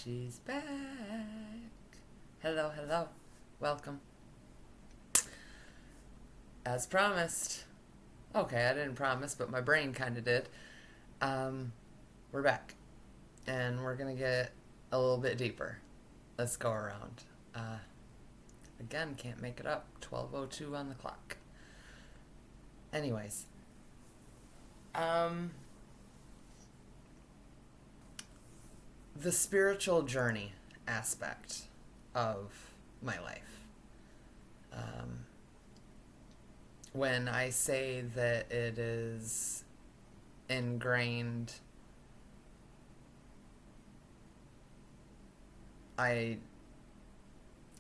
She's back. Hello, hello. Welcome. As promised. Okay, I didn't promise, but my brain kind of did. We're back. And we're going to get a little bit deeper. Let's go around. Again, can't make it up. 12:02 on the clock. Anyways. The spiritual journey aspect of my life. When I say that it is ingrained,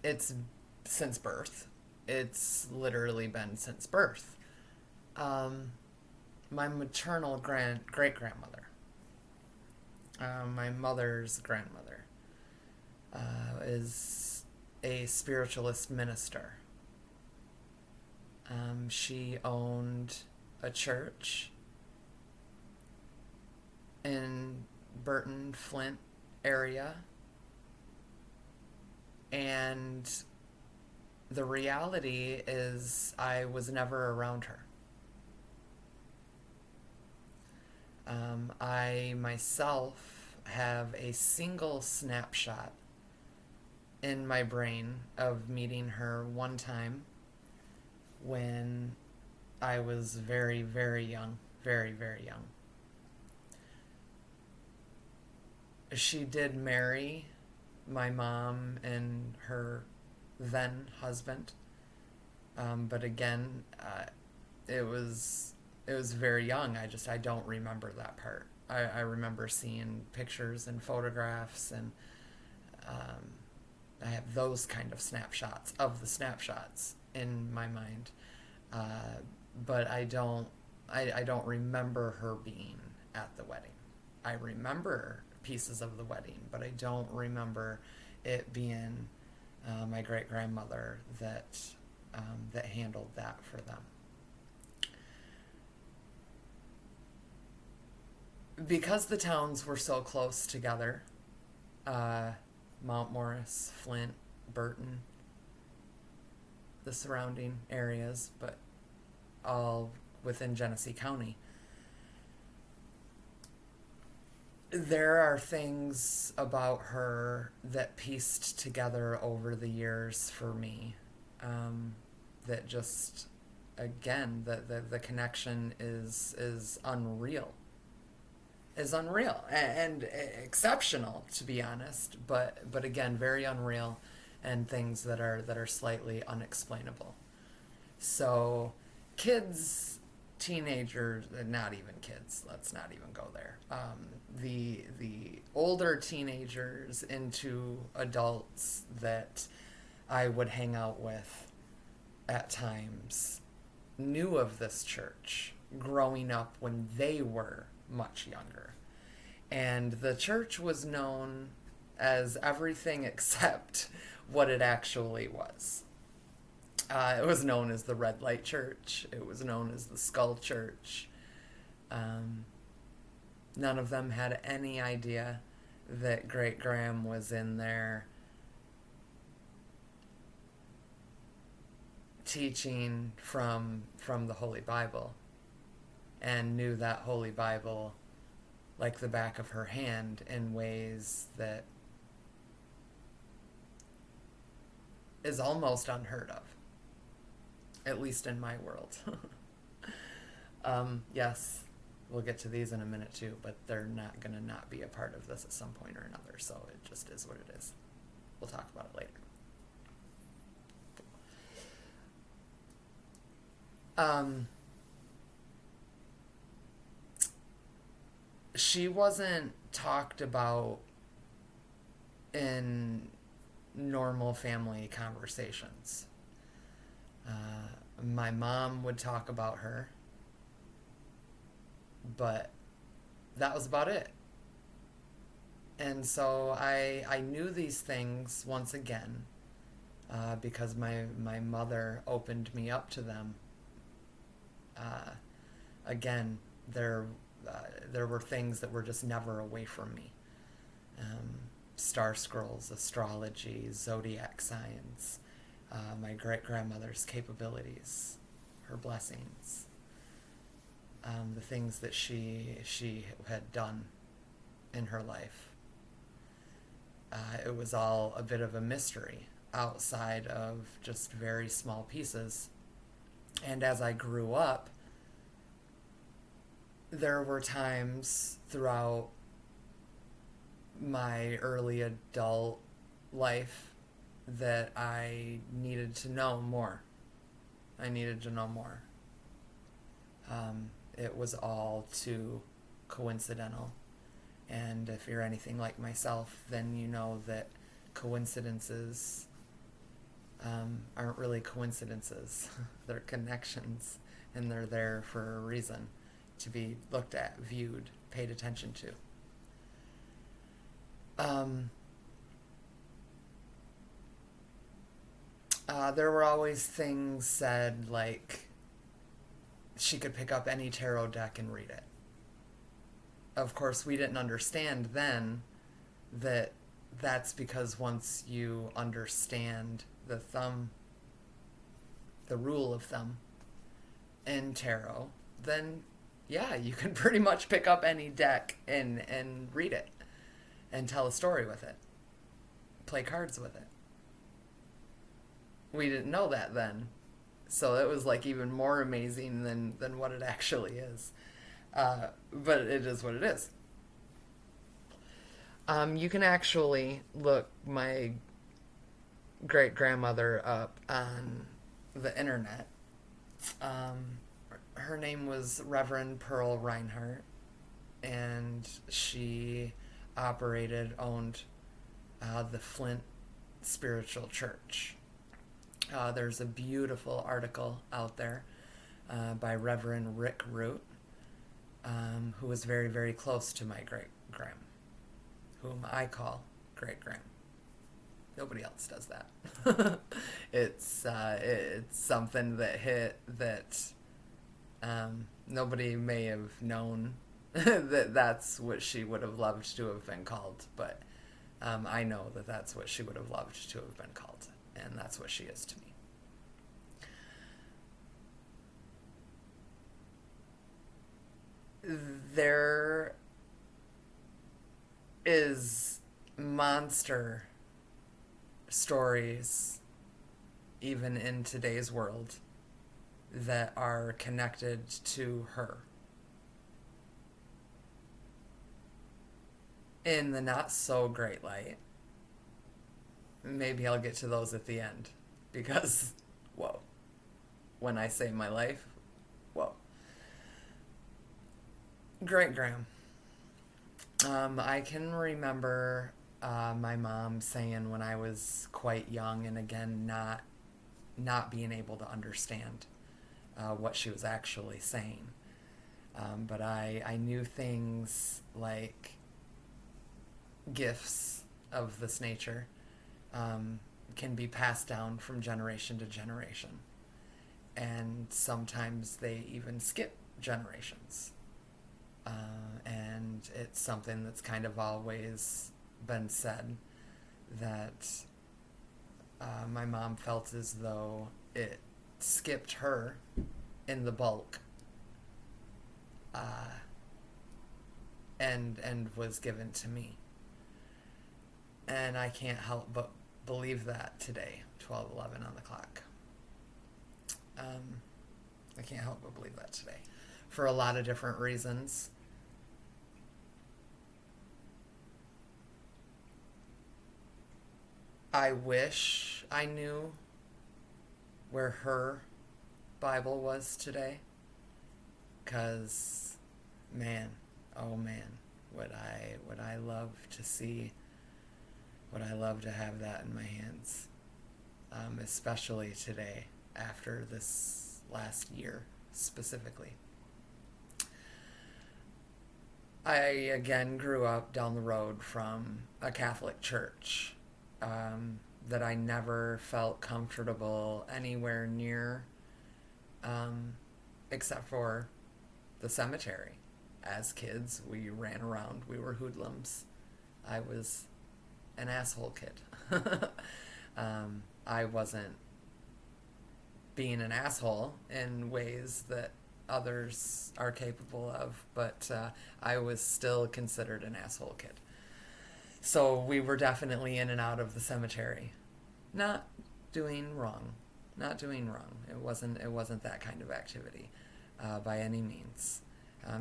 it's since birth. It's literally been since birth. My maternal great-grandmother, my mother's grandmother, is a spiritualist minister. She owned a church in Burton, Flint area. And the reality is I was never around her. I myself have a single snapshot in my brain of meeting her one time when I was very, very young. Very, very young. She did marry my mom and her then husband. But again, it was very young. I don't remember that part. I remember seeing pictures and photographs, and I have those kind of snapshots of the snapshots in my mind. But I don't remember her being at the wedding. I remember pieces of the wedding, but I don't remember it being my great-grandmother that handled that for them. Because the towns were so close together, Mount Morris, Flint, Burton, the surrounding areas, but all within Genesee County, there are things about her that pieced together over the years for me, that just, again, the connection is unreal. Is unreal and exceptional, to be honest, but again, very unreal, and things that are slightly unexplainable. So kids, teenagers, not even kids, let's not even go there. The older teenagers into adults that I would hang out with at times knew of this church growing up when they were much younger. And the church was known as everything except what it actually was. It was known as the Red Light Church. It was known as the Skull Church. None of them had any idea that Great Graham was in there teaching from the Holy Bible, and knew that Holy Bible like the back of her hand in ways that is almost unheard of, at least in my world. Yes, we'll get to these in a minute too, but they're not going to not be a part of this at some point or another, so it just is what it is. We'll talk about it later. She wasn't talked about in normal family conversations. My mom would talk about her, but that was about it. And so I knew these things once again, because my mother opened me up to them. Again, there were things that were just never away from me. star scrolls, astrology, zodiac signs, my great grandmother's capabilities, her blessings, the things that she had done in her life. It was all a bit of a mystery outside of just very small pieces. And as I grew up, there were times throughout my early adult life that I needed to know more. I needed to know more. It was all too coincidental. And if you're anything like myself, then you know that coincidences aren't really coincidences. They're connections, and they're there for a reason, to be looked at, viewed, paid attention to. There were always things said like she could pick up any tarot deck and read it. Of course, we didn't understand then that that's because once you understand the rule of thumb in tarot, then yeah, you can pretty much pick up any deck and read it and tell a story with it, play cards with it. We didn't know that then, so it was like even more amazing than what it actually is. But it is what it is. You can actually look my great grandmother up on the internet. Her name was Reverend Pearl Reinhardt, and she owned the Flint Spiritual Church. There's a beautiful article out there by Reverend Rick Root, who was very, very close to my great-gram, whom I call great-gram. Nobody else does that. It's something that hit that nobody may have known that's what she would have loved to have been called, but I know that that's what she would have loved to have been called, and that's what she is to me. There is monster stories, even in today's world, that are connected to her. In the not so great light, maybe I'll get to those at the end, because, whoa, when I say my life, whoa. Great Graham. I can remember my mom saying when I was quite young, and again, not being able to understand what she was actually saying. But I knew things like gifts of this nature can be passed down from generation to generation. And sometimes they even skip generations. And it's something that's kind of always been said that my mom felt as though it skipped her in the bulk and was given to me. And I can't help but believe that today, 12:11 on the clock. I can't help but believe that today for a lot of different reasons. I wish I knew where her Bible was today, because man, oh man, would I love to see, would I love to have that in my hands, especially today after this last year specifically. I again grew up down the road from a Catholic church that I never felt comfortable anywhere near, except for the cemetery. As kids, we ran around. We were hoodlums. I was an asshole kid. I wasn't being an asshole in ways that others are capable of, but I was still considered an asshole kid. So we were definitely in and out of the cemetery. Not doing wrong. Not doing wrong. It wasn't that kind of activity by any means.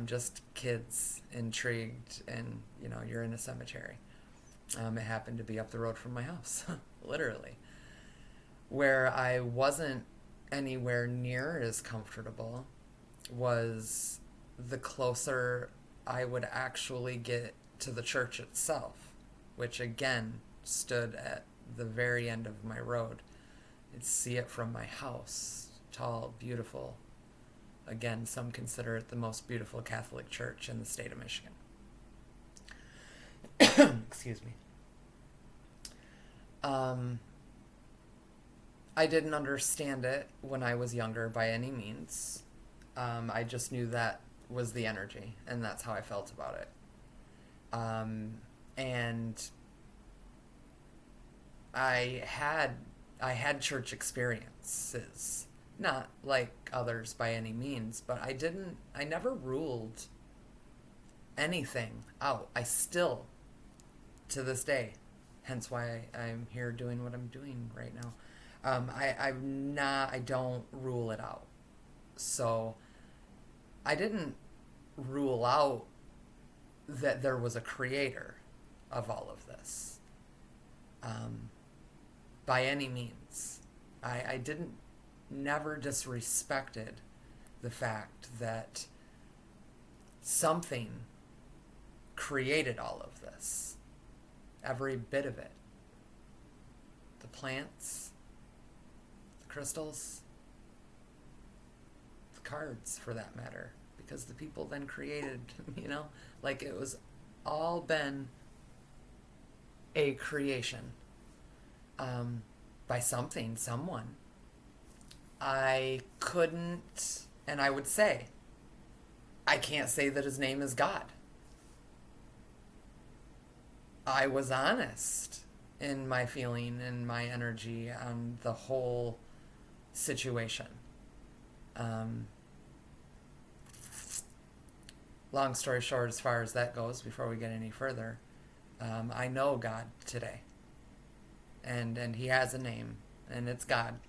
Just kids intrigued, and you're in a cemetery. It happened to be up the road from my house, literally. Where I wasn't anywhere near as comfortable was the closer I would actually get to the church itself, which again stood at the very end of my road. You'd see it from my house. Tall, beautiful. Again, some consider it the most beautiful Catholic church in the state of Michigan. Excuse me. I didn't understand it when I was younger by any means. I just knew that was the energy, and that's how I felt about it. And I had church experiences, not like others by any means, but I never ruled anything out. I still, to this day, hence why I'm here doing what I'm doing right now. I don't rule it out. So I didn't rule out that there was a creator of all of this. By any means. I never disrespected the fact that something created all of this. Every bit of it. The plants, the crystals, the cards for that matter. Because the people then created, like it was all been a creation. By something, someone. I couldn't, and I would say, I can't say that his name is God. I was honest in my feeling and my energy on the whole situation. Long story short, as far as that goes, before we get any further, I know God today. And he has a name, and it's God.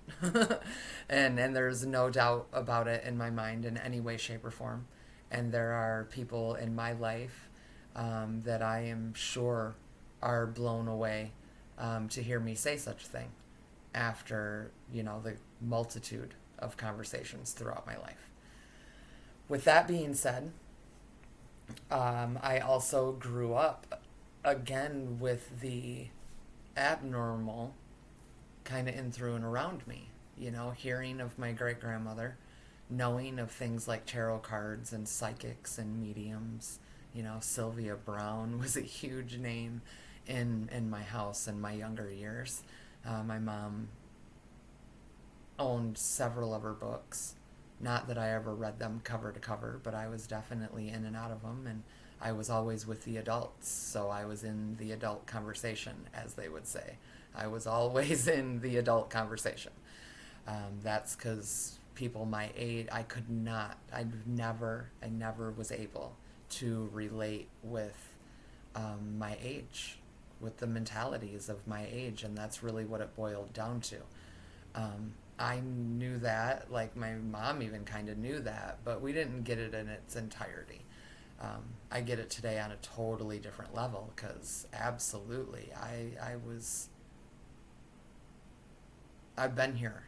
and there's no doubt about it in my mind in any way, shape, or form. And there are people in my life that I am sure are blown away to hear me say such a thing after, the multitude of conversations throughout my life. With that being said, I also grew up, again, with the abnormal kind of in through and around me, hearing of my great-grandmother, knowing of things like tarot cards and psychics and mediums. Sylvia Brown was a huge name in my house in my younger years. My mom owned several of her books. Not that I ever read them cover to cover, but I was definitely in and out of them, and I was always with the adults, so I was in the adult conversation, as they would say. I was always in the adult conversation. That's because people my age, I never was able to relate with my age, with the mentalities of my age, and that's really what it boiled down to. I knew that, like my mom even kind of knew that, but we didn't get it in its entirety. I get it today on a totally different level, because absolutely, I've been here.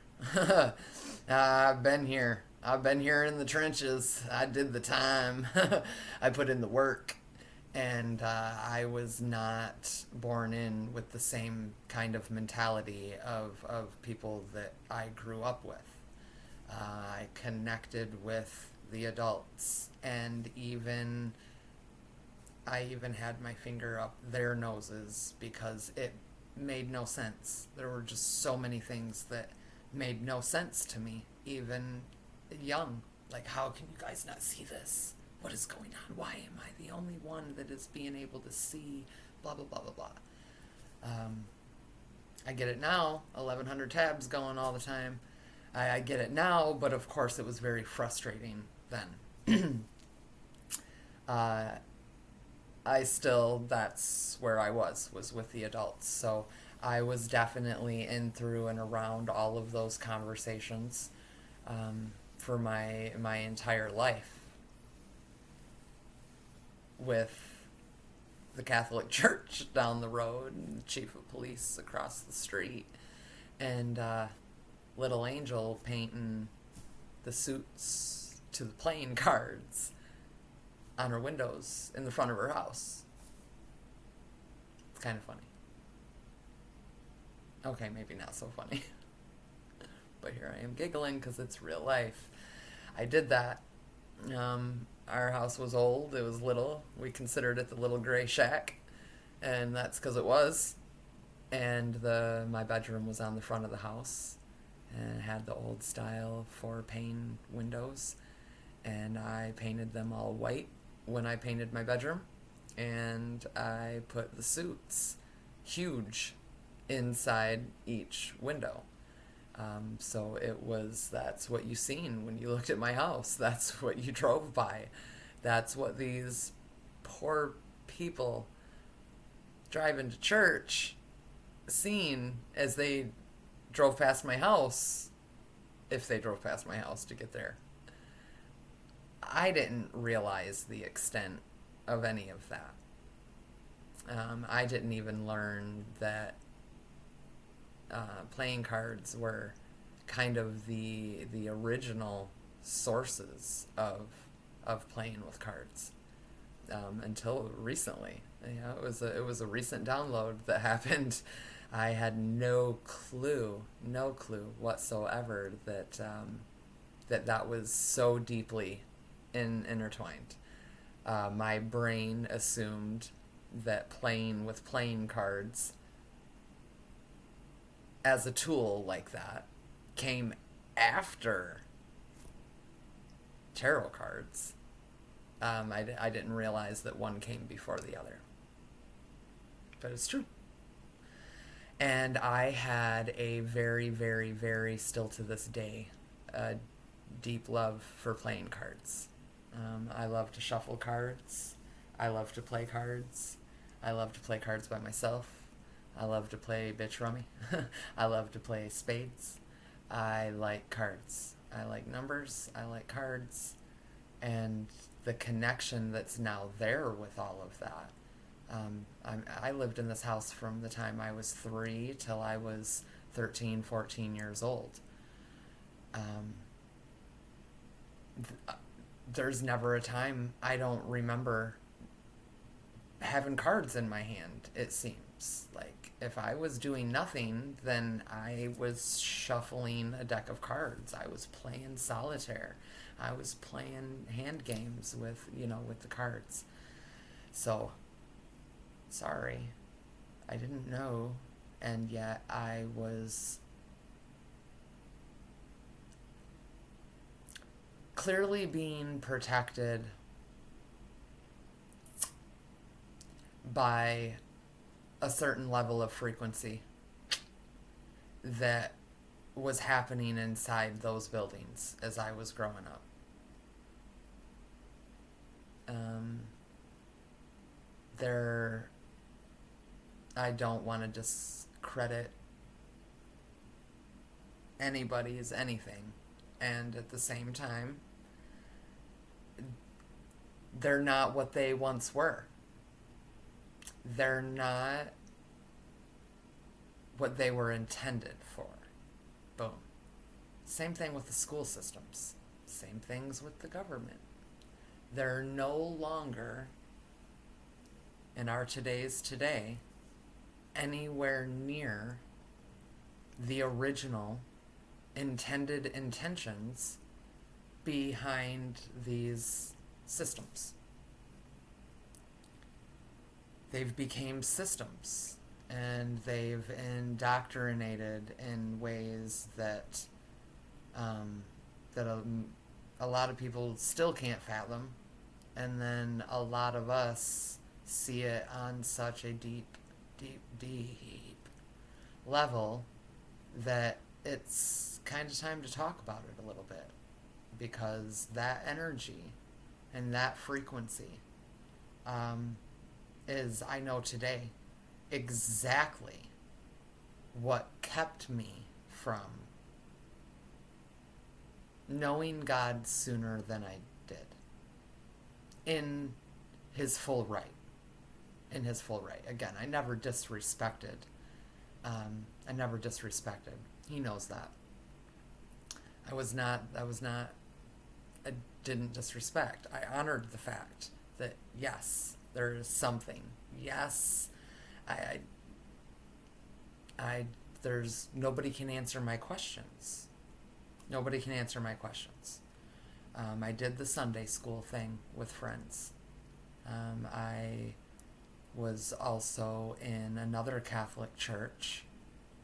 I've been here. I've been here in the trenches. I did the time. I put in the work. And I was not born in with the same kind of mentality of people that I grew up with. I connected with the adults, and I even had my finger up their noses because it made no sense. There were just so many things that made no sense to me, even young. Like, how can you guys not see this? What is going on? Why am I the only one that is being able to see blah, blah, blah, blah, blah? Um, I get it now, 1,100 tabs going all the time. I get it now, but of course it was very frustrating then. uh, I still, that's where I was with the adults. So I was definitely in, through, and around all of those conversations for my entire life with the Catholic Church down the road, and the chief of police across the street, and Little Angel painting the suits to the playing cards on her windows in the front of her house. It's kind of funny. Okay, maybe not so funny. But here I am giggling because it's real life. I did that. Our house was old. It was little. We considered it the little gray shack, and that's because it was. And my bedroom was on the front of the house, and it had the old style 4-pane windows, and I painted them all white when I painted my bedroom, and I put the suits huge inside each window. So that's what you seen when you looked at my house. That's what you drove by. That's what these poor people driving to church seen as they drove past my house, if they drove past my house to get there. I didn't realize the extent of any of that. I didn't even learn that playing cards were kind of the original sources of playing with cards until recently. It was a recent download that happened. I had no clue whatsoever that was so deeply intertwined. My brain assumed that playing with playing cards as a tool like that came after tarot cards. I didn't realize that one came before the other. But it's true. And I had a very, very, very, still to this day, a deep love for playing cards. I love to shuffle cards. I love to play cards. I love to play cards by myself. I love to play bitch rummy. I love to play spades. I like cards. I like numbers. I like cards. And the connection that's now there with all of that. I lived in this house from the time I was 3 till I was 13, 14 years old. There's never a time I don't remember having cards in my hand, it seems. Like, if I was doing nothing, then I was shuffling a deck of cards. I was playing solitaire. I was playing hand games with the cards. So, sorry, I didn't know, and yet I was clearly being protected by a certain level of frequency that was happening inside those buildings as I was growing up. I don't want to discredit anybody's anything, and at the same time, they're not what they once were. They're not what they were intended for. Boom. Same thing with the school systems. Same things with the government. They're no longer, in our today's today, anywhere near the original intended intentions behind these systems. They've become systems, and they've indoctrinated in ways that a lot of people still can't fathom, and then a lot of us see it on such a deep deep level that it's kind of time to talk about it a little bit, because that energy and that frequency is, I know today, exactly what kept me from knowing God sooner than I did, in his full right. In his full right. Again, I never disrespected. I never disrespected. He knows that. I was not. I didn't disrespect. I honored the fact that yes, there is something. Yes, I. There's nobody can answer my questions. Nobody can answer my questions. I did the Sunday school thing with friends. I was also in another Catholic church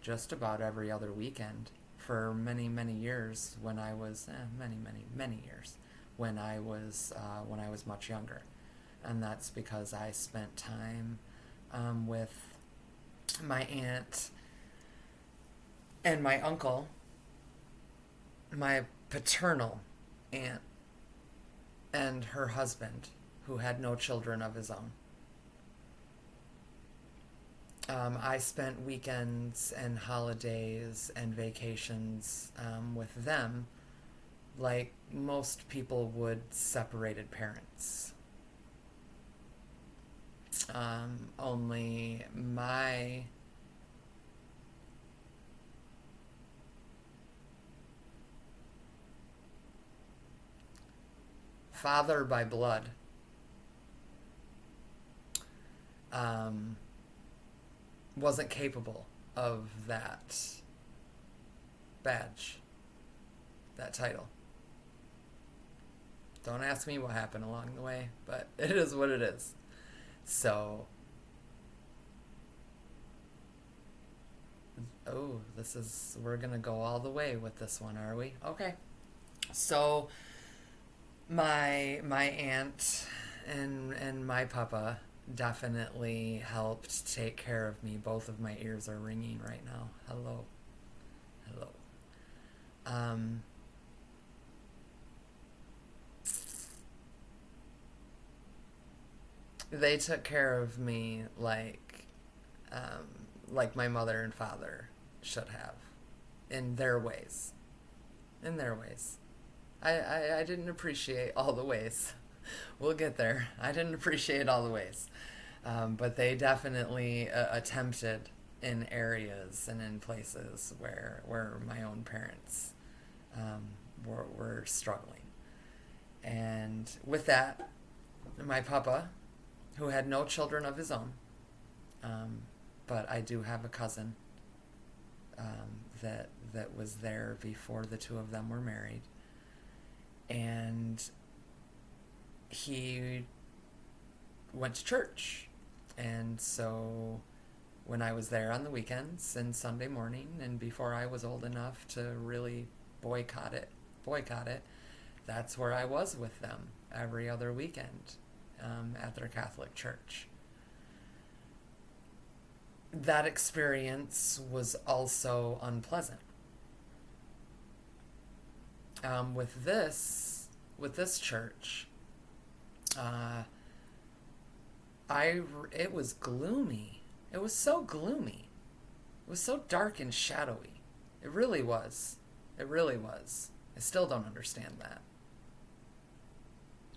just about every other weekend for many, many years when I was many years when I was much younger, and that's because I spent time with my aunt and my uncle, my paternal aunt, and her husband, who had no children of his own. I spent weekends and holidays and vacations with them like most people would separated parents. Only my father by blood wasn't capable of that badge, that title. Don't ask me what happened along the way, but it is what it is. So, we're gonna go all the way with this one, are we? Okay. So, my aunt and my papa definitely helped take care of me. Both of my ears are ringing right now. Hello. They took care of me like my mother and father should have, in their ways. In their ways. I didn't appreciate all the ways. We'll get there. I didn't appreciate all the ways. But they definitely attempted in areas and in places where my own parents were struggling. And with that, my papa, who had no children of his own, but I do have a cousin that was there before the two of them were married. And he went to church. And so when I was there on the weekends and Sunday morning, and before I was old enough to really boycott it, that's where I was with them every other weekend at their Catholic church. That experience was also unpleasant. With this church, it was gloomy. It was so gloomy. It was so dark and shadowy. It really was. It really was. I still don't understand that.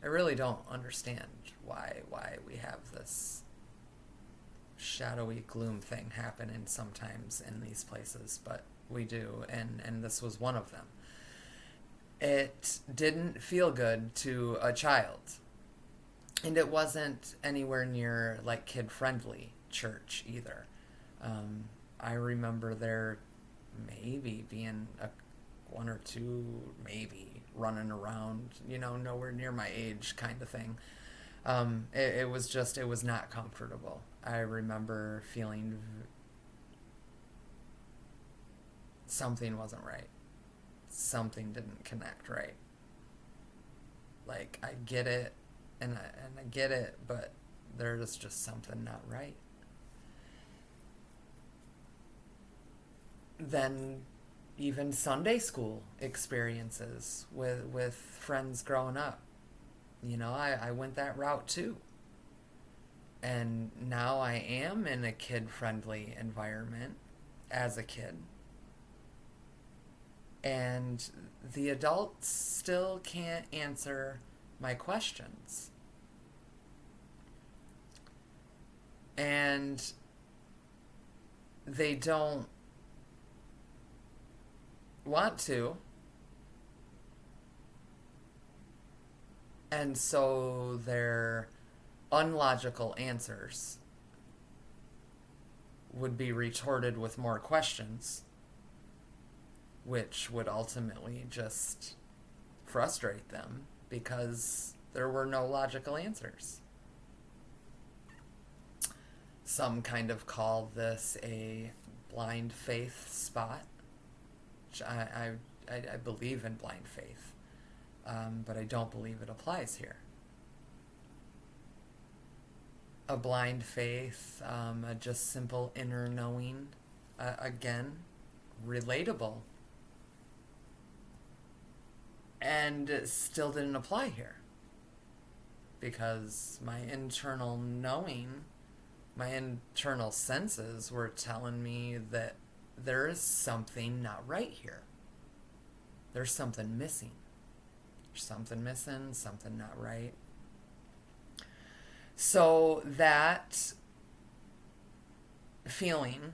I really don't understand why we have this shadowy gloom thing happening sometimes in these places, but we do, and this was one of them. It didn't feel good to a child. And it wasn't anywhere near like kid-friendly church either. I remember there maybe being one or two maybe running around, nowhere near my age kind of thing. It was not comfortable. I remember feeling something wasn't right. Something didn't connect right. Like, I get it, and I get it, but there's just something not right. then even Sunday school experiences with friends growing up. I went that route too. And now I am in a kid-friendly environment as a kid. And the adults still can't answer my questions. And they don't want to. And so their unlogical answers would be retorted with more questions, which would ultimately just frustrate them because there were no logical answers. Some kind of call this a blind faith spot. Which I believe in blind faith, but I don't believe it applies here. A blind faith, a just simple inner knowing, again, relatable. And it still didn't apply here. Because my internal knowing, my internal senses were telling me that there is something not right here. There's something missing. There's something missing, something not right. So that feeling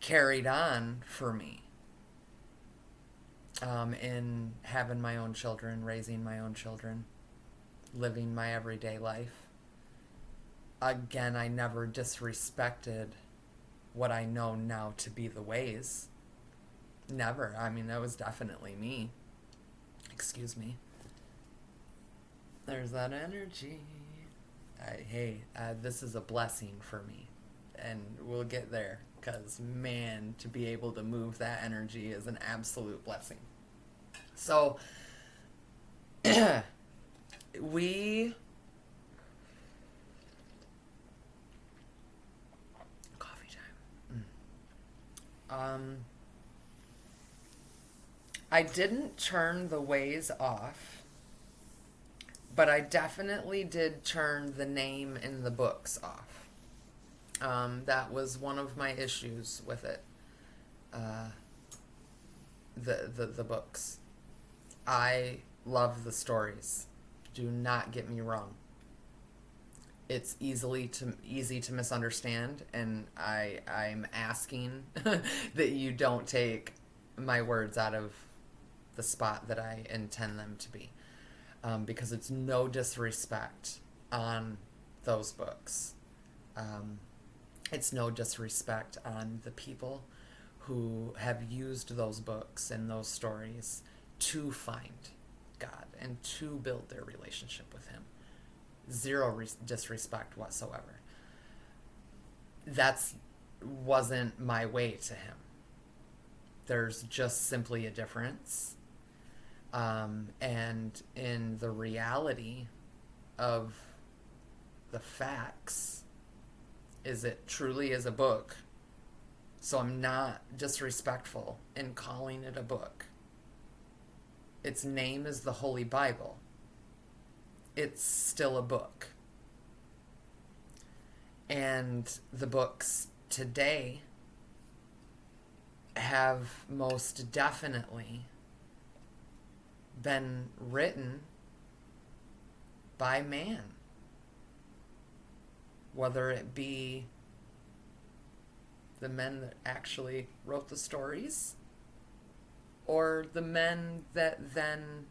carried on for me in having my own children, raising my own children, living my everyday life. Again, I never disrespected what I know now to be the ways. Never. I mean, that was definitely me. Excuse me. There's that energy. This is a blessing for me. And we'll get there. Because, man, to be able to move that energy is an absolute blessing. So, we... Coffee time. I didn't turn the ways off, but I definitely did turn the name in the books off. That was one of my issues with it. The books. I love the stories. Do not get me wrong. It's easy to misunderstand, and I'm asking that you don't take my words out of the spot that I intend them to be, because it's no disrespect on those books. It's no disrespect on the people who have used those books and those stories to find God and to build their relationship with Him. Zero disrespect whatsoever. That wasn't my way to Him. There's just simply a difference. And in the reality of the facts, is it truly is a book. So I'm not disrespectful in calling it a book. Its name is the Holy Bible. It's still a book. And the books today have most definitely been written by man. Whether it be the men that actually wrote the stories or the men that then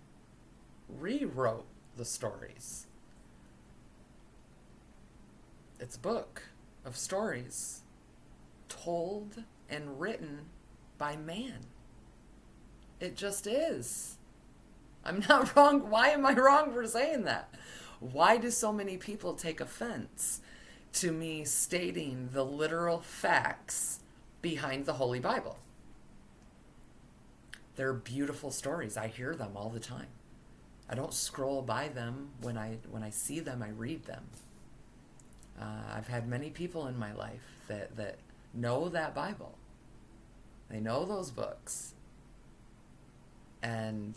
rewrote the stories. It's a book of stories told and written by man. It just is. I'm not wrong. Why am I wrong for saying that? Why do so many people take offense to me stating the literal facts behind the Holy Bible? They're beautiful stories. I hear them all the time. I don't scroll by them. When I see them, I read them. I've had many people in my life that know that Bible. They know those books. And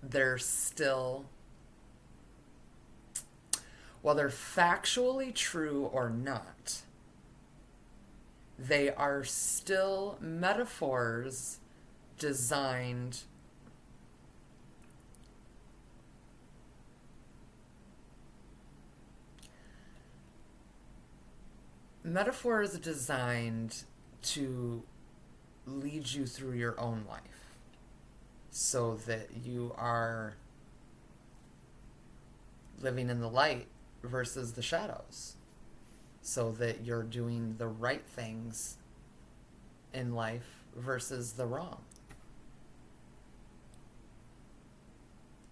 they're still, whether factually true or not, they are still metaphors designed to lead you through your own life so that you are living in the light versus the shadows, so that you're doing the right things in life versus the wrong.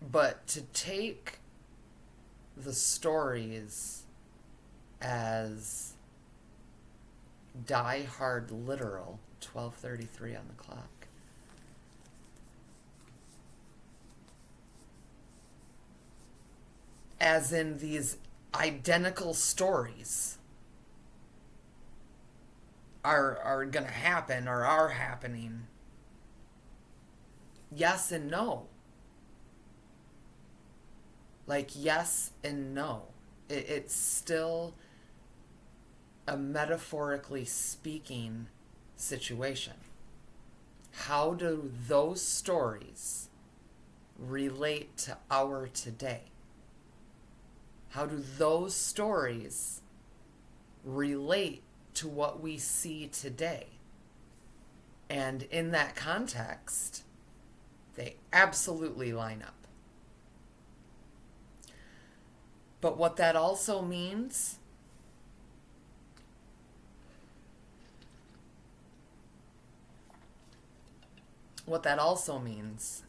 But to take the stories as die hard literal, 12:33 on the clock, as in these identical stories are going to happen or are happening. Yes and no. Like, yes and no. It's still a metaphorically speaking situation. How do those stories relate to our today? How do those stories relate to what we see today? And in that context, they absolutely line up. But what that also means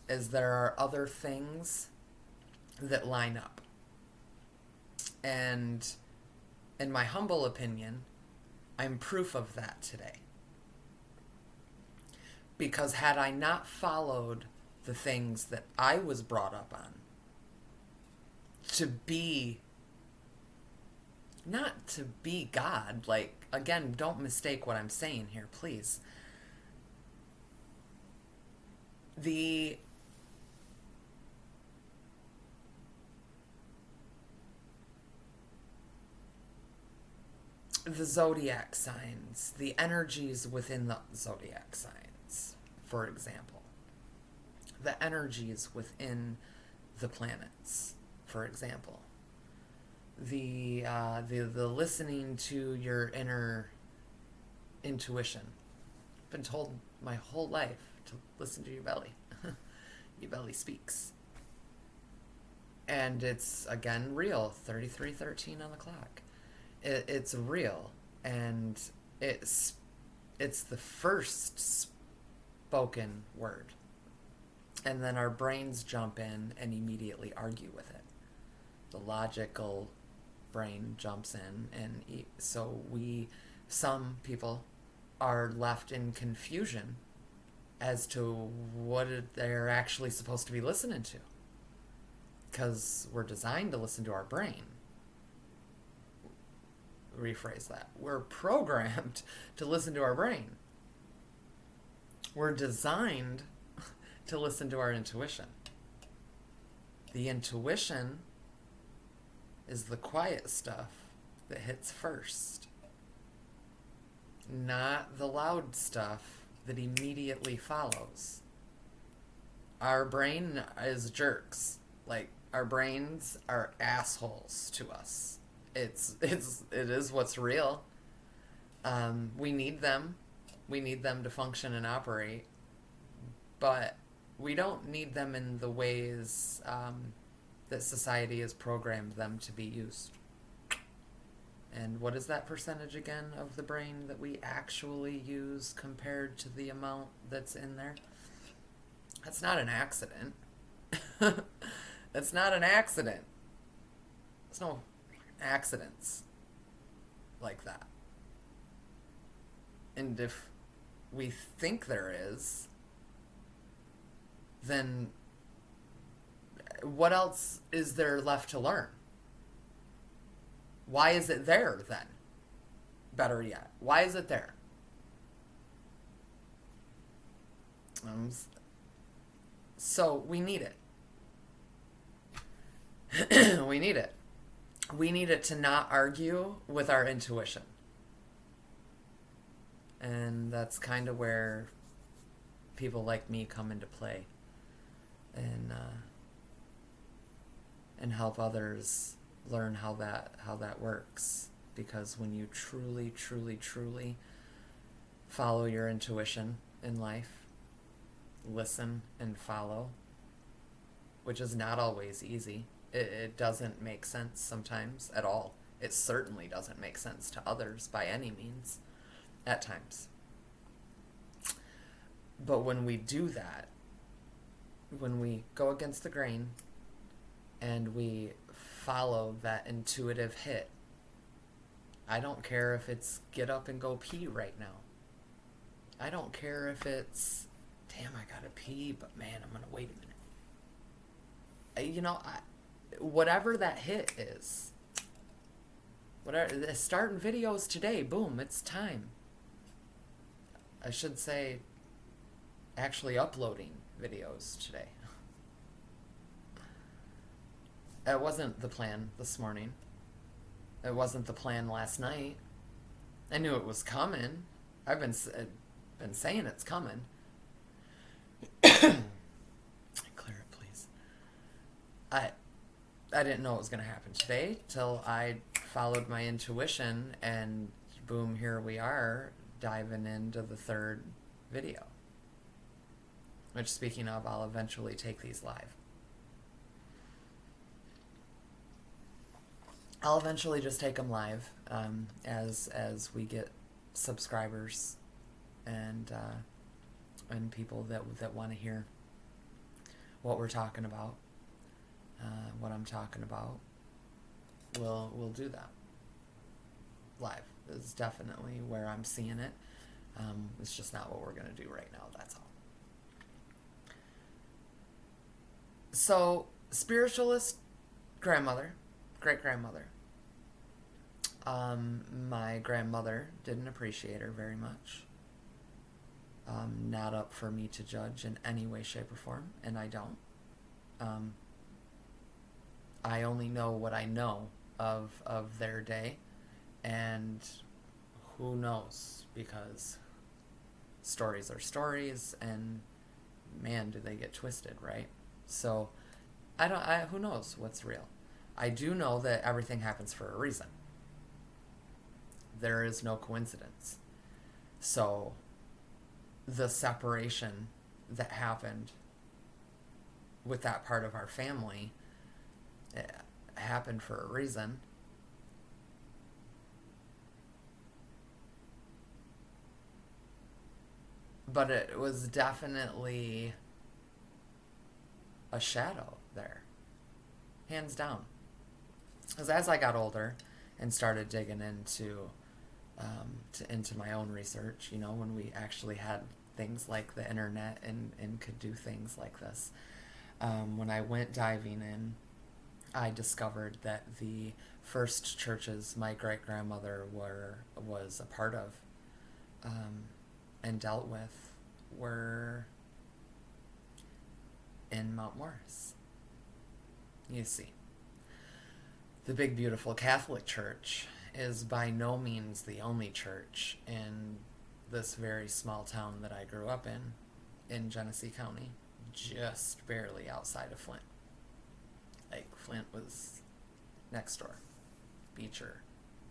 is there are other things that line up. And in my humble opinion, I'm proof of that today. Because had I not followed the things that I was brought up on, not to be God, like, again, don't mistake what I'm saying here, please. The zodiac signs, the energies within the zodiac signs, for example, the energies within the planets, for example, the listening to your inner intuition. I've been told my whole life to listen to your belly. Your belly speaks. And it's, again, real. 33:13 on the clock. It's real. And it's the first spoken word. And then our brains jump in and immediately argue with it. The logical brain jumps in, and so some people are left in confusion as to what they're actually supposed to be listening to. Because we're designed to listen to our brain. Rephrase that. We're programmed to listen to our brain. We're designed to listen to our intuition. The intuition is the quiet stuff that hits first, not the loud stuff that immediately follows. Our brain is jerks. Like, our brains are assholes to us. It is what's real. We need them. We need them to function and operate. But we don't need them in the ways that society has programmed them to be used. And what is that percentage again of the brain that we actually use compared to the amount that's in there? That's not an accident. That's not an accident. There's no accidents like that. And if we think there is, then what else is there left to learn? Why is it there then? better yet? Why is it there? So we need it. We need it. We need it to not argue with our intuition. And that's kind of where people like me come into play, and help others learn how that works. Because when you truly, truly, truly follow your intuition in life, listen and follow, which is not always easy. It doesn't make sense sometimes at all. It certainly doesn't make sense to others by any means at times. But when we do that, when we go against the grain and we follow that intuitive hit, I don't care if it's get up and go pee right now. I don't care if it's, damn, I gotta pee, but man, I'm gonna wait a minute. Whatever that hit is, whatever, starting videos today, boom, it's time. I should say, actually uploading videos today. It wasn't the plan this morning. It wasn't the plan last night. I knew it was coming. I've been saying it's coming. Clear it, please. I didn't know it was going to happen today till I followed my intuition, and boom, here we are diving into the third video. Which, speaking of, I'll eventually take these live. I'll eventually just take them live as we get subscribers and people that want to hear what we're talking about, what I'm talking about. We'll do that live. Is definitely where I'm seeing it. It's just not what we're gonna do right now. That's all. So, spiritualist grandmother, great-grandmother. My grandmother didn't appreciate her very much. Not up for me to judge in any way, shape, or form, and I don't. I only know what I know of their day, and who knows, because stories are stories, and man, do they get twisted, right? So, who knows what's real? I do know that everything happens for a reason. There is no coincidence. So, the separation that happened with that part of our family, it happened for a reason. But it was definitely a shadow there, hands down. Because as I got older and started digging into my own research, when we actually had things like the internet and could do things like this, when I went diving in, I discovered that the first churches my great-grandmother was a part of and dealt with were in Mount Morris. You see, the big, beautiful Catholic Church is by no means the only church in this very small town that I grew up in Genesee County, just barely outside of Flint. Like, Flint was next door. Beecher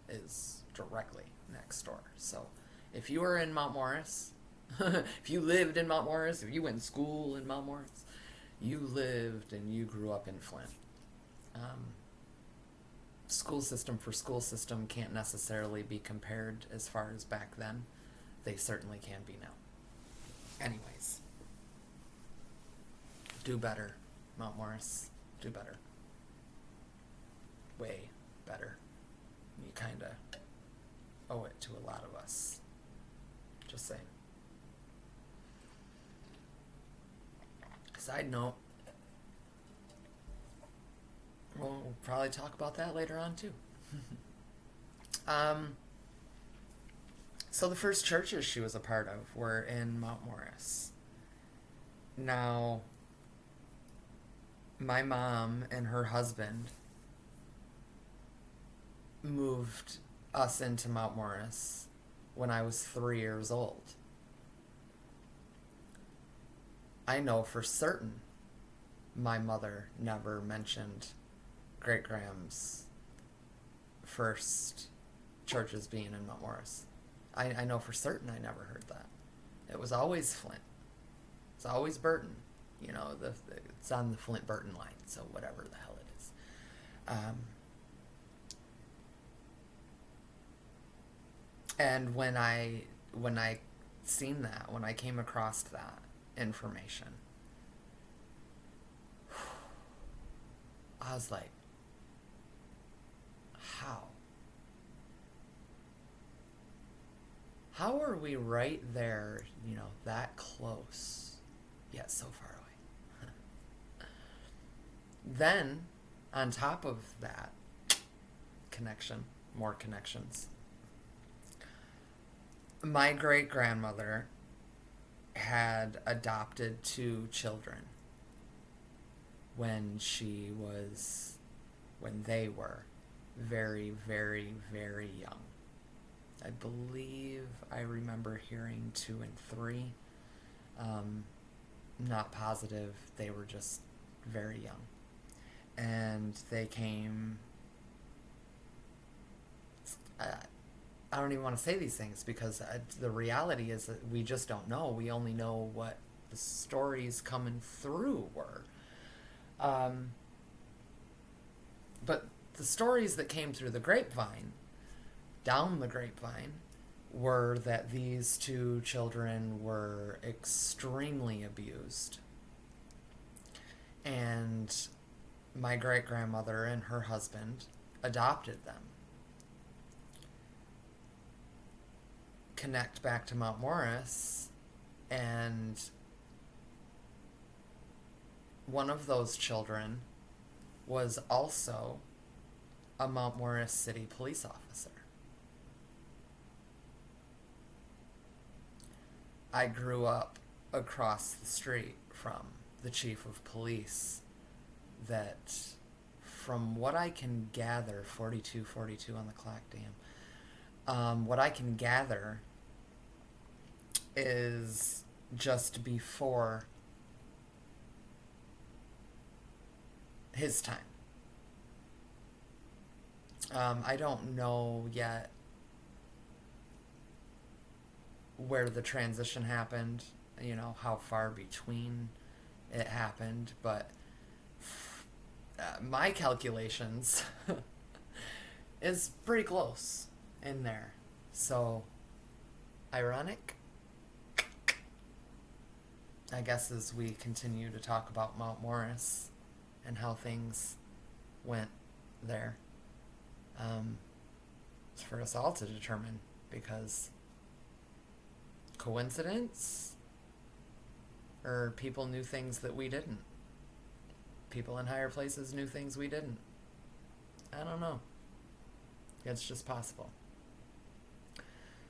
is directly next door. So, if you were in Mount Morris, if you lived in Mount Morris, if you went to school in Mount Morris, you lived and you grew up in Flint. School system for school system can't necessarily be compared as far as back then. They certainly can be now. Anyways, do better, Mount Morris. Do better. Way better. You kind of owe it to a lot of us. Just saying. Side note, we'll probably talk about that later on too. So the first churches she was a part of were in Mount Morris. Now, my mom and her husband moved us into Mount Morris when I was 3 years old. I know for certain my mother never mentioned Great Graham's first churches being in Mount Morris. I know for certain I never heard that. It was always Flint. It's always Burton. You know, it's on the Flint-Burton line, so whatever the hell it is. And when I seen that, when I came across that information, I was like, how? How are we right there, you know, that close, yet so far away? Then, on top of that connection, more connections, my great-grandmother had adopted 2 children when they were very, very, very young. I believe I remember hearing 2 and 3. Not positive. They were just very young. And they came... I don't even want to say these things because the reality is that we just don't know. We only know what the stories coming through were. But the stories that came through the grapevine, down the grapevine, were that these 2 children were extremely abused. And my great-grandmother and her husband adopted them. Connect back to Mount Morris, and one of those children was also a Mount Morris City police officer. I grew up across the street from the chief of police that, from what I can gather, 42 on the clock, damn. What I can gather is just before his time. I don't know yet where the transition happened, you know, how far between it happened, but my calculations is pretty close in there. So, ironic, I guess, as we continue to talk about Mount Morris and how things went there. It's for us all to determine, because coincidence, or people knew things that we didn't. People in higher places knew things we didn't. I don't know. It's just possible.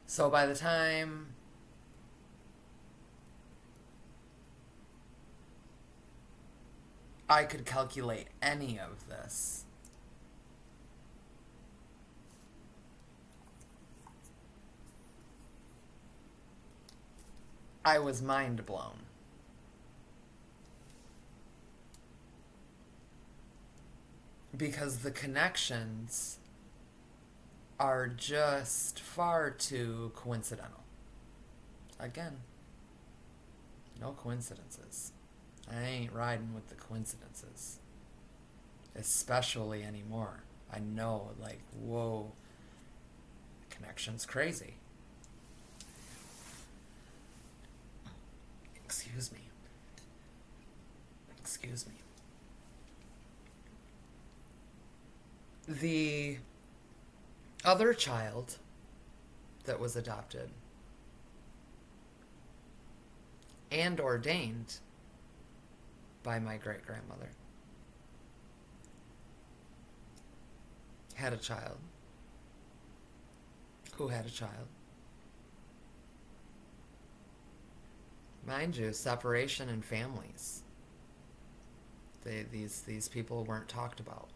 So by the time I could calculate any of this, I was mind blown. Because the connections are just far too coincidental. Again, no coincidences. I ain't riding with the coincidences. Especially anymore. I know, like, whoa, connection's crazy. Excuse me. The other child that was adopted and ordained by my great-grandmother had a child who had a child Mind you, separation in families. These people weren't talked about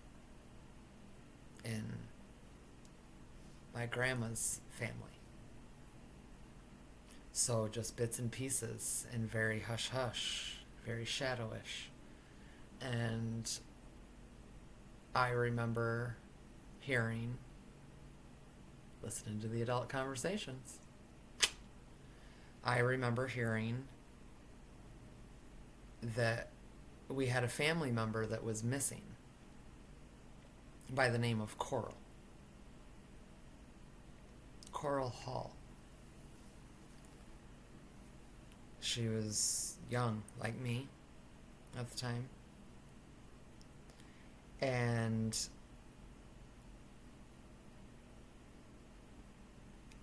in my grandma's family. So just bits and pieces and very hush-hush, very shadowish. And I remember listening to the adult conversations. I remember hearing that we had a family member that was missing by the name of Coral Hall. She was young, like me, at the time. And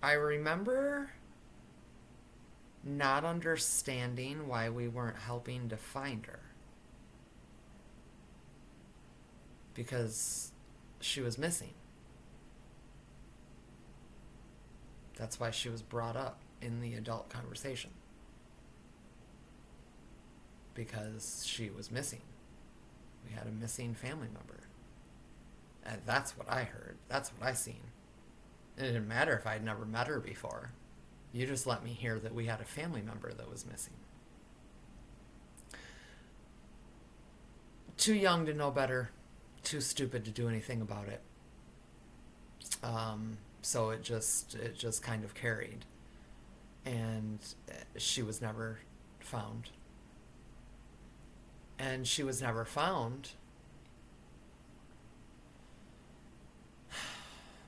I remember not understanding why we weren't helping to find her. Because she was missing. That's why she was brought up in the adult conversation. Because she was missing. We had a missing family member. And that's what I heard. That's what I seen. And it didn't matter if I'd never met her before. You just let me hear that we had a family member that was missing. Too young to know better. Too stupid to do anything about it. So it just kind of carried. And she was never found. And she was never found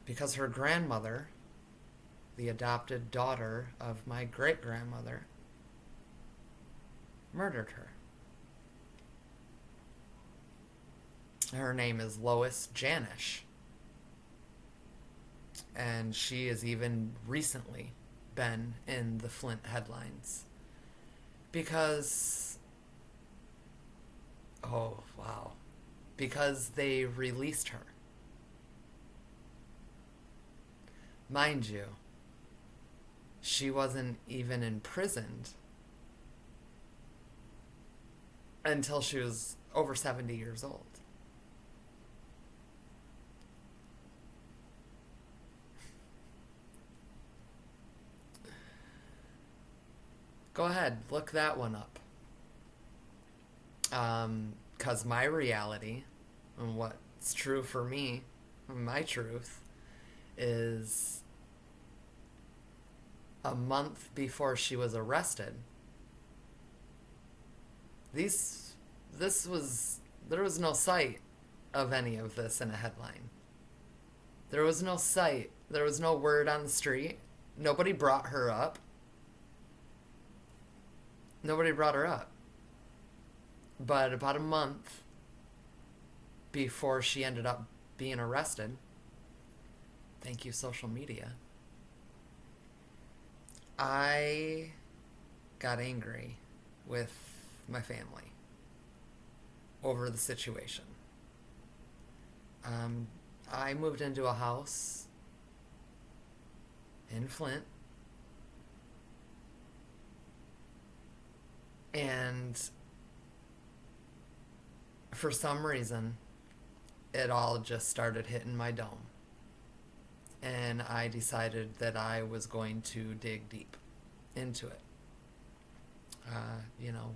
because her grandmother, the adopted daughter of my great-grandmother, murdered her. Her name is Lois Janish. And she has even recently been in the Flint headlines. Because, oh, wow. Because they released her. Mind you, she wasn't even imprisoned until she was over 70 years old. Go ahead, look that one up. 'Cause my reality and what's true for me, my truth, is a month before she was arrested. There was no sight of any of this in a headline. There was no sight. There was no word on the street. Nobody brought her up. Nobody brought her up. But about a month before she ended up being arrested, thank you, social media, I got angry with my family over the situation. I moved into a house in Flint, and for some reason, it all just started hitting my dome. And I decided that I was going to dig deep into it,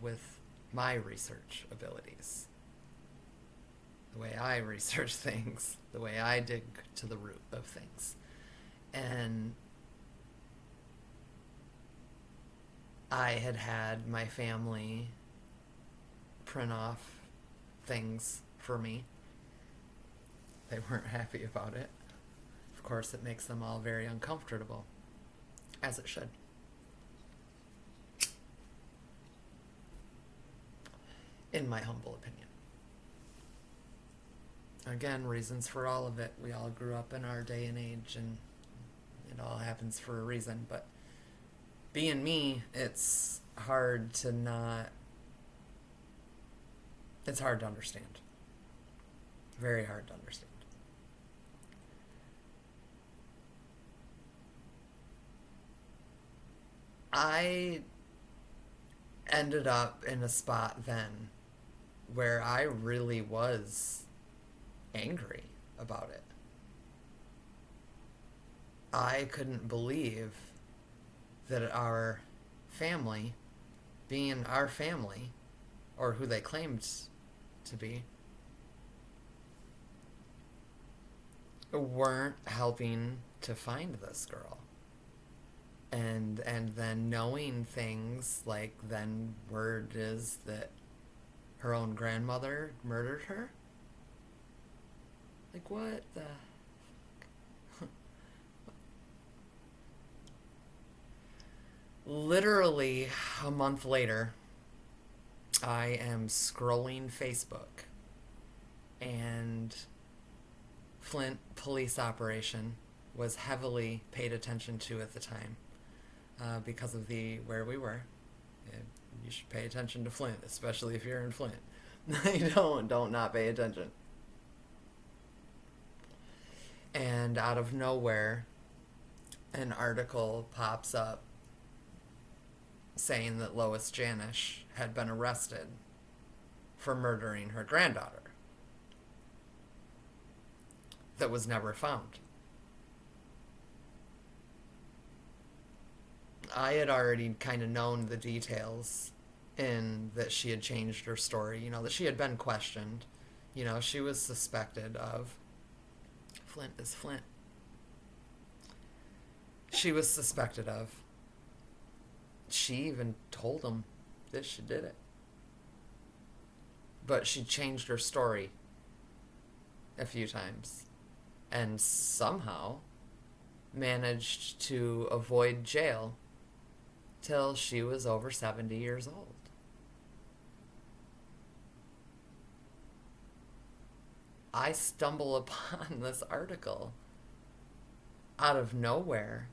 with my research abilities. The way I research things, the way I dig to the root of things. And I had my family print off things for me. They weren't happy about it. Of course, it makes them all very uncomfortable, as it should. In my humble opinion. Again, reasons for all of it. We all grew up in our day and age, and it all happens for a reason. But being me, it's hard to understand. Very hard to understand. I ended up in a spot then where I really was angry about it. I couldn't believe that our family, being our family, or who they claimed to be, weren't helping to find this girl. And then knowing things like, then word is that her own grandmother murdered her. Like, what the literally a month later, I am scrolling Facebook, and Flint police operation was heavily paid attention to at the time, because of the where we were. And you should pay attention to Flint, especially if you're in Flint. You don't not pay attention. And out of nowhere, an article pops up saying that Lois Janish had been arrested for murdering her granddaughter that was never found. I had already kind of known the details in that she had changed her story, that she had been questioned. She was suspected of. Flint is Flint. She was suspected of. She even told him that she did it. But she changed her story a few times and somehow managed to avoid jail till she was over 70 years old. I stumble upon this article out of nowhere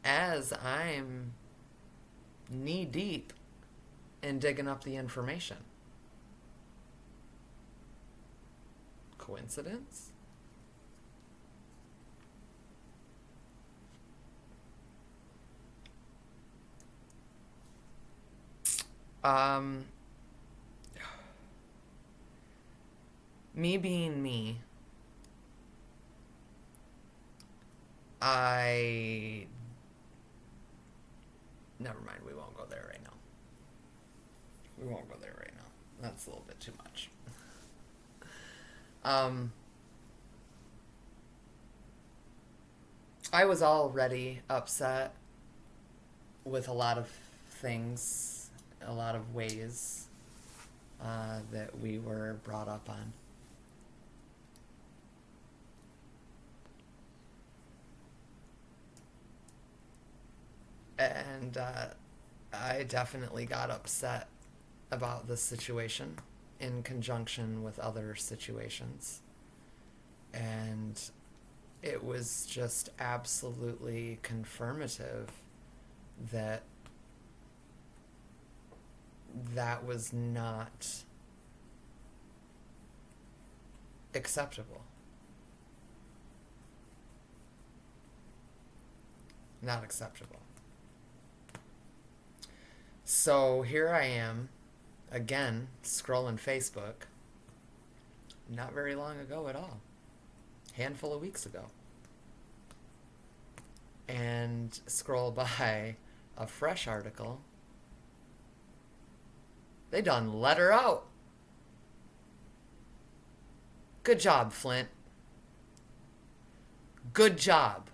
as I'm knee deep in digging up the information. Coincidence? Me being me, never mind, we won't go there right now. We won't go there right now. That's a little bit too much. I was already upset with a lot of things, a lot of ways that we were brought up on. And I definitely got upset about this situation in conjunction with other situations. And it was just absolutely confirmative that that was not acceptable. Not acceptable. So here I am, again, scrolling Facebook, not very long ago at all, handful of weeks ago, and scroll by a fresh article. They done let her out. Good job, Flint. Good job.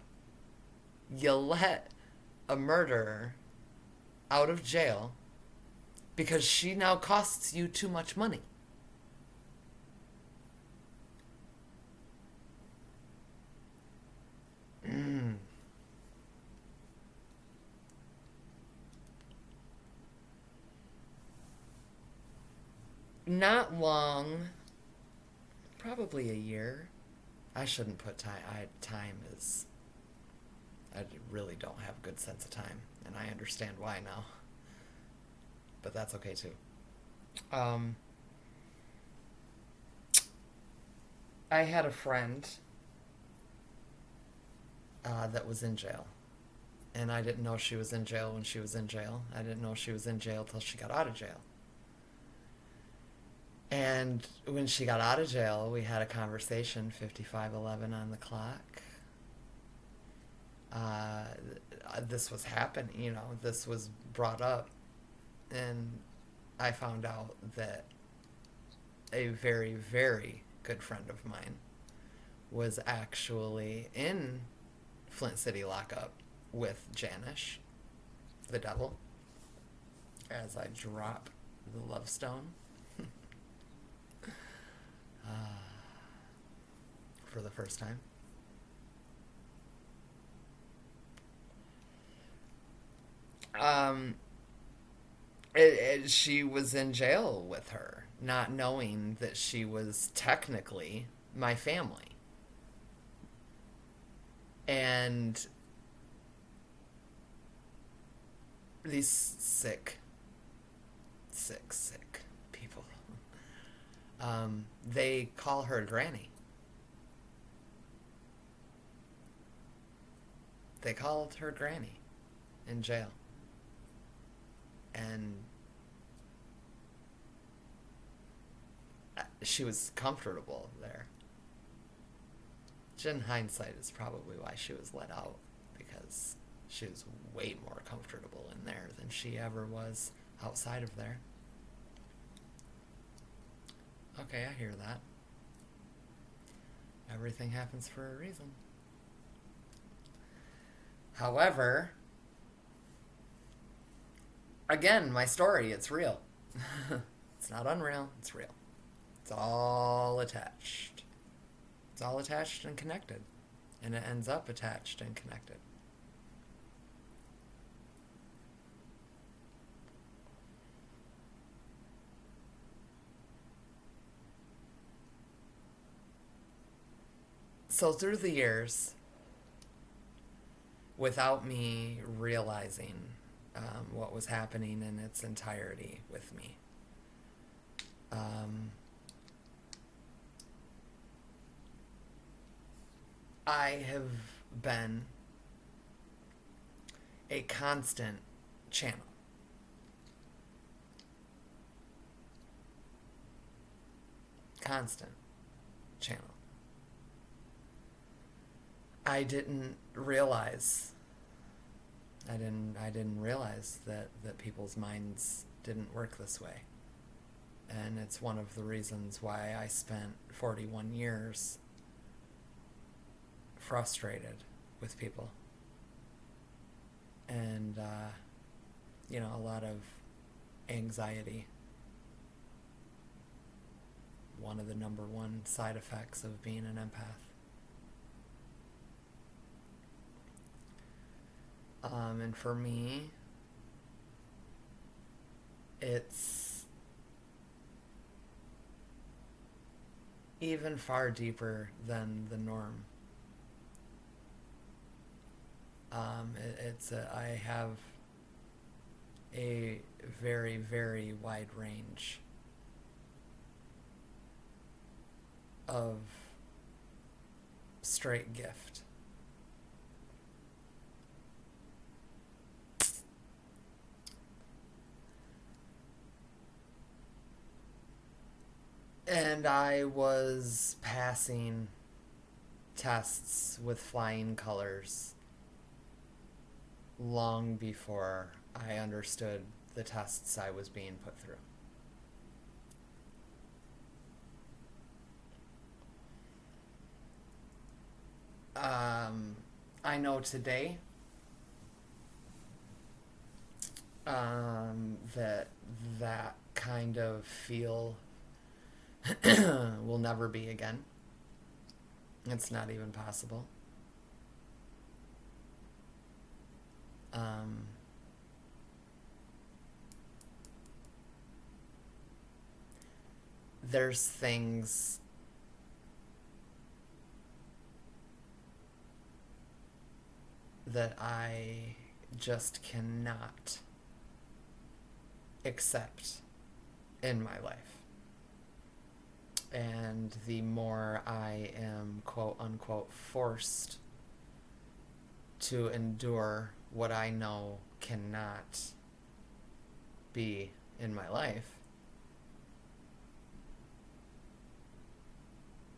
You let a murderer out of jail because she now costs you too much money. Not long, probably a year. I shouldn't put time. Time is. I really don't have a good sense of time, and I understand why now. But that's okay too. I had a friend that was in jail, And I didn't know she was in jail when she was in jail. I didn't know she was in jail till she got out of jail. And when she got out of jail, we had a conversation, 55:11 on the clock. Uh, this was happening, this was brought up. And I found out that a very, very good friend of mine was actually in Flint City lockup with Janish, the devil, as I drop the love stone. For the first time. Um, she was in jail with her, not knowing that she was technically my family. And these sick people, they call her Granny. They called her Granny in jail. And she was comfortable there. Which in hindsight is probably why she was let out, because she was way more comfortable in there than she ever was outside of there. Okay, I hear that. Everything happens for a reason. However, again, my story, it's real. It's not unreal, it's real. It's all attached. It's all attached and connected. And it ends up attached and connected. So through the years, without me realizing what was happening in its entirety with me, I have been a constant channel. Constant channel. I didn't realize that people's minds didn't work this way. And it's one of the reasons why I spent 41 years frustrated with people. And, a lot of anxiety. One of the number one side effects of being an empath. And for me, it's even far deeper than the norm. I have a very, very wide range of straight gift. And I was passing tests with flying colors long before I understood the tests I was being put through. I know today that kind of feel will never be again. It's not even possible. There's things that I just cannot accept in my life. And the more I am, quote unquote, forced to endure what I know cannot be in my life,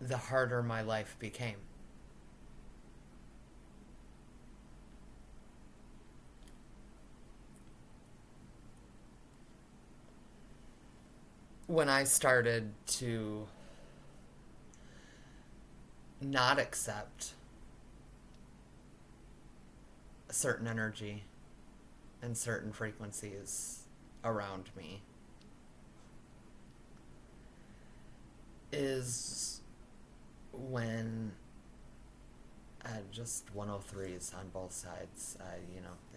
the harder my life became. When I started to not accept a certain energy and certain frequencies around me, is when just 103s on both sides.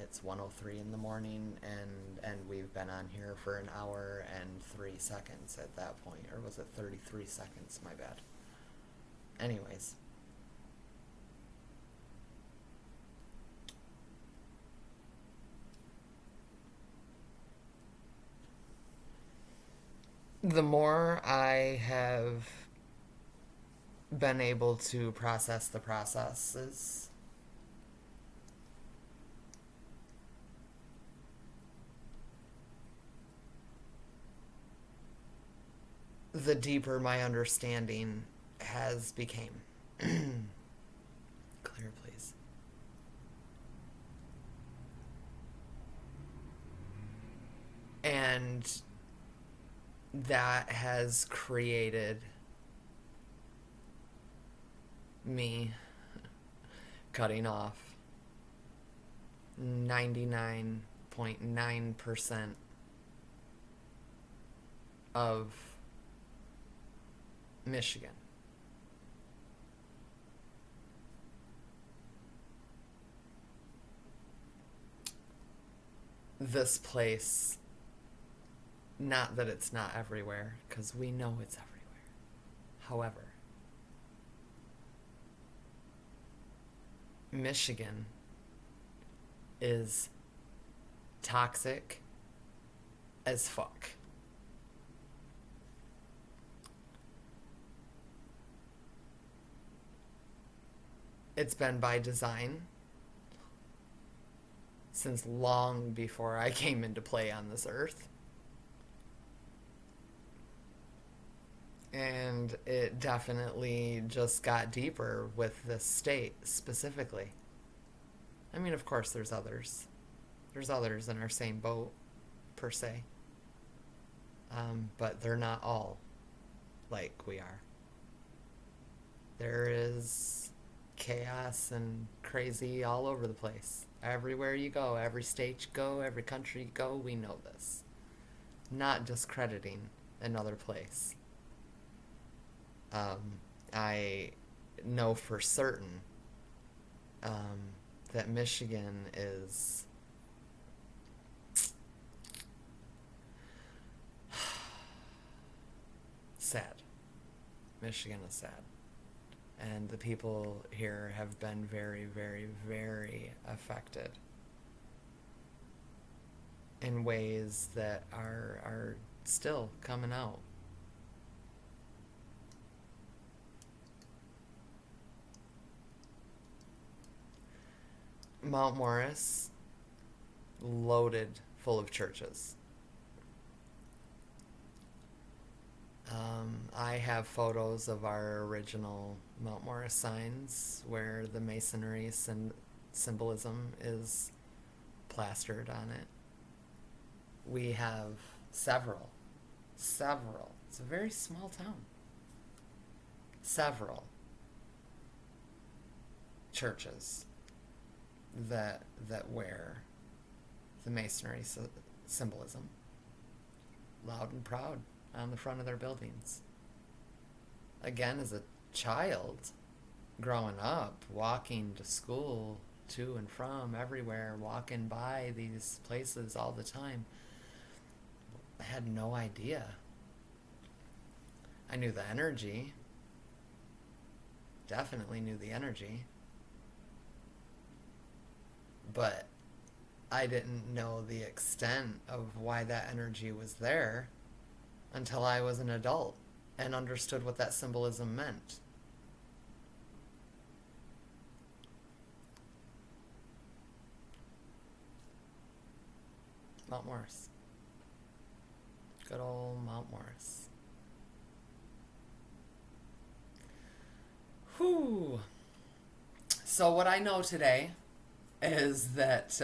It's 103 in the morning, and we've been on here for an hour and 3 seconds at that point. Or was it 33 seconds? My bad. Anyways. The more I have been able to process the processes, the deeper my understanding has became. Clear, please. And that has created me cutting off 99.9% of Michigan. This place, not that it's not everywhere, because we know it's everywhere. However, Michigan is toxic as fuck. It's been by design since long before I came into play on this earth. And it definitely just got deeper with this state specifically. I mean, of course, there's others. There's others in our same boat, per se. But they're not all like we are. There is chaos and crazy all over the place. Everywhere you go, every state you go, every country you go, we know this. Not discrediting another place. I know for certain that Michigan is sad. Michigan is sad. And the people here have been very, very, very affected in ways that are still coming out. Mount Morris, loaded full of churches. I have photos of our original Mount Morris signs where the masonry symbolism is plastered on it. We have several. It's a very small town. Several churches that wear the masonry symbolism loud and proud on the front of their buildings. Again, as a child growing up, walking to school, to and from everywhere, walking by these places all the time, I had no idea. I knew the energy, definitely knew the energy, but I didn't know the extent of why that energy was there until I was an adult and understood what that symbolism meant. Mount Morris. Good old Mount Morris. Whew. So what I know today is that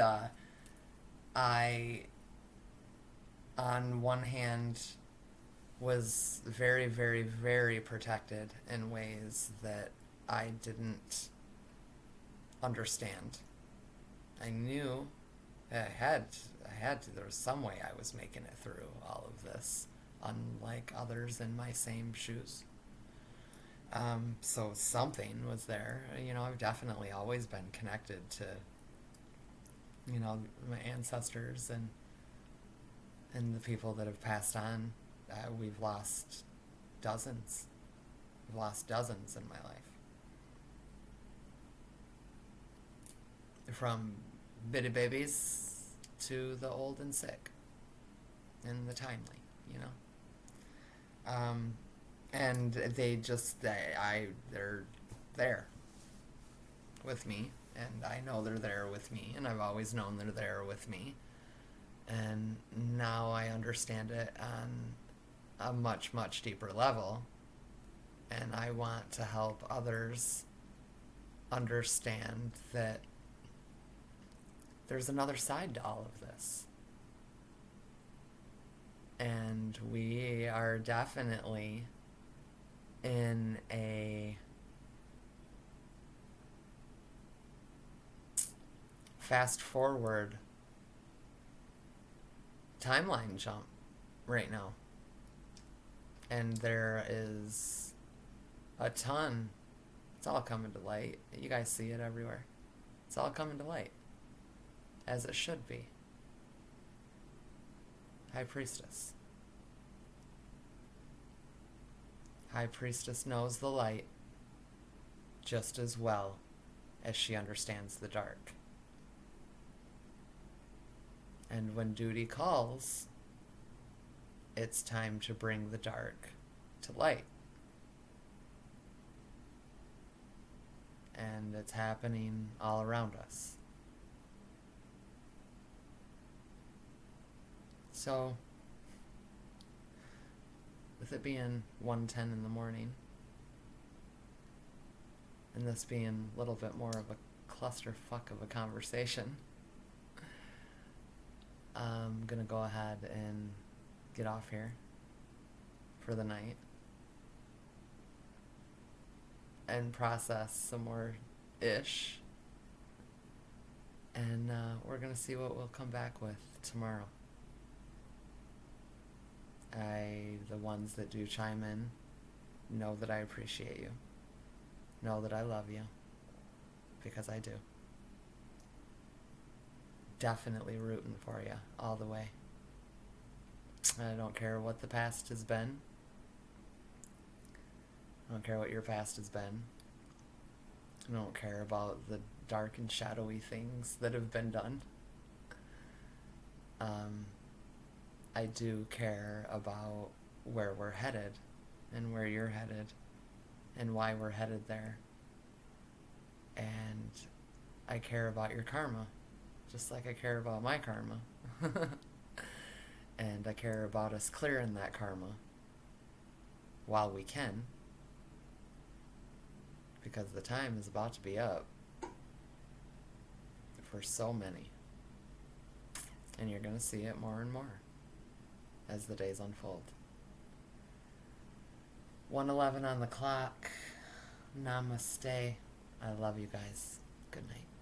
I, on one hand, was very, very, very protected in ways that I didn't understand. I knew I had to. There was some way I was making it through all of this, unlike others in my same shoes. So something was there. I've definitely always been connected to, my ancestors and the people that have passed on. We've lost dozens. We've lost dozens in my life. From bitty babies to the old and sick and the timely, and they're there with me, and I know they're there with me, and I've always known they're there with me, and now I understand it on a much, much deeper level, and I want to help others understand that there's another side to all of this. And we are definitely in a fast forward timeline jump right now. And there is a ton. It's all coming to light. You guys see it everywhere. It's all coming to light. As it should be. High Priestess. High Priestess knows the light just as well as she understands the dark. And when duty calls, it's time to bring the dark to light. And it's happening all around us. So, with it being 1:10 in the morning, and this being a little bit more of a clusterfuck of a conversation, I'm gonna go ahead and get off here for the night and process some more ish, and we're gonna see what we'll come back with tomorrow. The ones that do chime in, know that I appreciate you. Know that I love you. Because I do. Definitely rooting for you all the way. I don't care what the past has been. I don't care what your past has been. I don't care about the dark and shadowy things that have been done. I do care about where we're headed and where you're headed and why we're headed there. And I care about your karma, just like I care about my karma. And I care about us clearing that karma while we can, because the time is about to be up for so many. And you're going to see it more and more as the days unfold. 1:11 on the clock. Namaste. I love you guys. Good night.